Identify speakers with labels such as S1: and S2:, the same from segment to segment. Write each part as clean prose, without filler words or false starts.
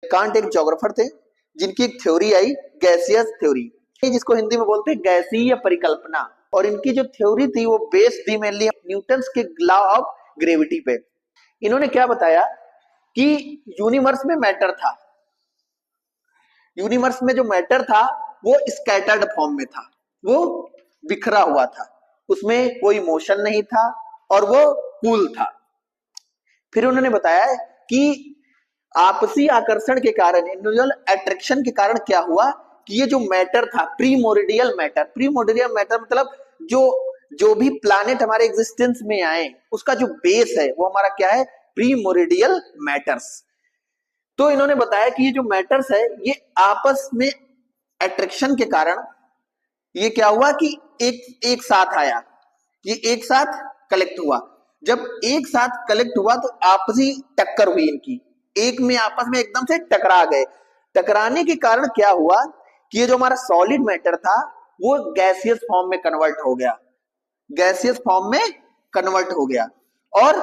S1: Can't एक geographer थे जिनकी एक थ्योरी आई गैसियस थ्योरी, जिसको हिंदी में बोलते हैं गैसीय परिकल्पना। और इनकी जो थ्योरी थी वो बेस्ड थी मेनली न्यूटन के लॉ ऑफ ग्रेविटी पे। इन्होंने क्या बताया कि यूनिवर्स में मैटर था, यूनिवर्स में जो मैटर था वो स्कैटर्ड फॉर्म में था, वो बिखरा हुआ था, उसमें कोई मोशन नहीं था और वो कूल था। फिर उन्होंने बताया कि आपसी आकर्षण के कारण, इंडिविजुअल अट्रैक्शन के कारण क्या हुआ कि ये जो मैटर था प्रीमोरिडियल मैटर, प्रीमोरिडियल मैटर मतलब जो भी प्लैनेट हमारे एग्जिस्टेंस में आए उसका जो बेस है वो हमारा क्या है, प्रीमोरिडियल मैटर्स। तो इन्होंने बताया कि ये जो मैटर्स है ये आपस में अट्रैक्शन के कारण ये क्या हुआ कि एक साथ आया, ये एक साथ कलेक्ट हुआ। जब एक साथ कलेक्ट हुआ तो आपसी टक्कर हुई इनकी, एक में आपस में एकदम से टकरा गए। टकराने के कारण क्या हुआ कि ये जो हमारा सॉलिड मैटर था वो गैसियस फॉर्म में कन्वर्ट हो गया, गैसियस फॉर्म में कन्वर्ट हो गया। और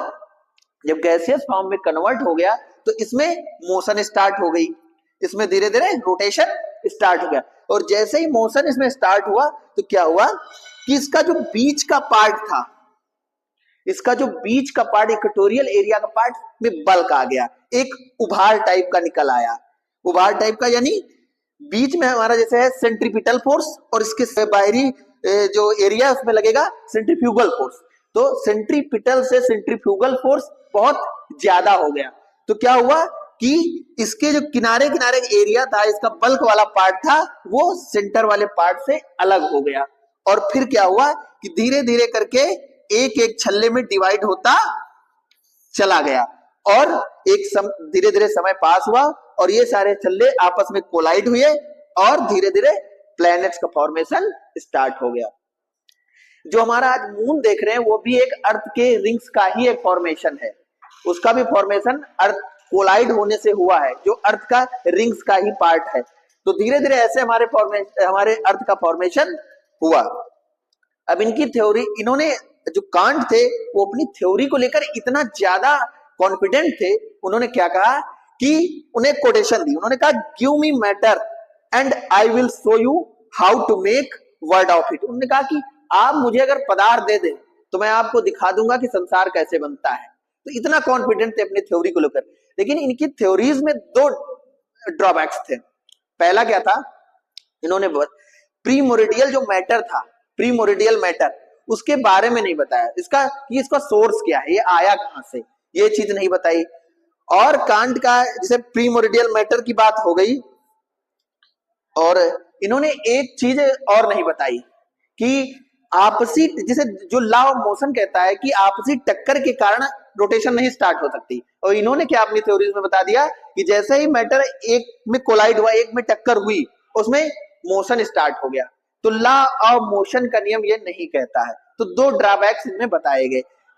S1: जब गैसियस फॉर्म में कन्वर्ट हो गया तो इसमें मोशन स्टार्ट हो गई, इसमें धीरे धीरे रोटेशन स्टार्ट हो गया। और जैसे ही मोशन इसमें स्टार्ट हुआ तो क्या हुआ कि इसका जो बीच का पार्ट था, इसका जो बीच का पार्ट, इक्वेटोरियल एरिया का पार्ट में बल्क आ गया, एक उभार टाइप का निकल आया। उभार टाइप का यानी बीच में हमारा जैसे है सेंट्रीपिटल फोर्स और इसके बाहरी जो एरिया उसमें लगेगा सेंट्रीफ्यूगल फोर्स। तो सेंट्रीपिटल से सेंट्रीफ्यूगल फोर्स बहुत ज्यादा हो गया। तो क्या हुआ कि इसके जो किनारे किनारे एरिया था, इसका बल्क वाला पार्ट था, वो सेंटर वाले पार्ट से अलग हो गया। और फिर क्या हुआ कि धीरे धीरे करके एक एक छल्ले में डिवाइड होता चला गया और धीरे धीरे समय पास हुआ और ये सारे छल्ले आपस में कोलाइड हुए और धीरे धीरे प्लैनेट्स का फॉर्मेशन स्टार्ट हो गया। जो हमारा आज मून देख रहे हैं वो भी एक अर्थ के रिंग्स का ही एक फॉर्मेशन है, उसका भी फॉर्मेशन अर्थ कोलाइड होने से हुआ है, जो अर्थ का रिंग्स का ही पार्ट है। तो धीरे धीरे ऐसे हमारे अर्थ का फॉर्मेशन हुआ। अब इनकी थ्योरी, इन्होंने जो कांट थे वो अपनी थ्योरी को लेकर इतना ज्यादा कॉन्फिडेंट थे, उन्होंने क्या कहा कि उन्हें कोटेशन दी, उन्होंने कहा give me matter and I will show you how to make word of it. उन्होंने कहा कि आप मुझे अगर पदार्थ दे दें तो मैं आपको दिखा दूंगा कि संसार कैसे बनता है। तो इतना कॉन्फिडेंट थे अपनी थ्योरी को लेकर। लेकिन इनकी थ्योरीज में दो ड्रॉबैक्स थे। पहला क्या था, इन्होंने प्रीमोरिडियल जो मैटर था, प्रीमोरिडियल मैटर, उसके बारे में नहीं बताया, इसका सोर्स क्या है, ये आया कहां से, ये चीज नहीं बताई। और कांट का जैसे प्रीमोरिडियल मैटर की बात हो गई, और इन्होंने एक चीज और नहीं बताई कि आपसी, जैसे जो लॉ ऑफ मोशन कहता है कि आपसी टक्कर के कारण रोटेशन नहीं स्टार्ट हो सकती, और इन्होंने क्या अपनी थ्योरीज में बता दिया कि जैसे ही मैटर एक में कोलाइड हुआ, एक में टक्कर हुई, उसमें मोशन स्टार्ट हो गया। तो लॉ ऑफ मोशन का नियम ये नहीं कहता है। तो दो ड्रॉबैक्स इनमें बताए गए।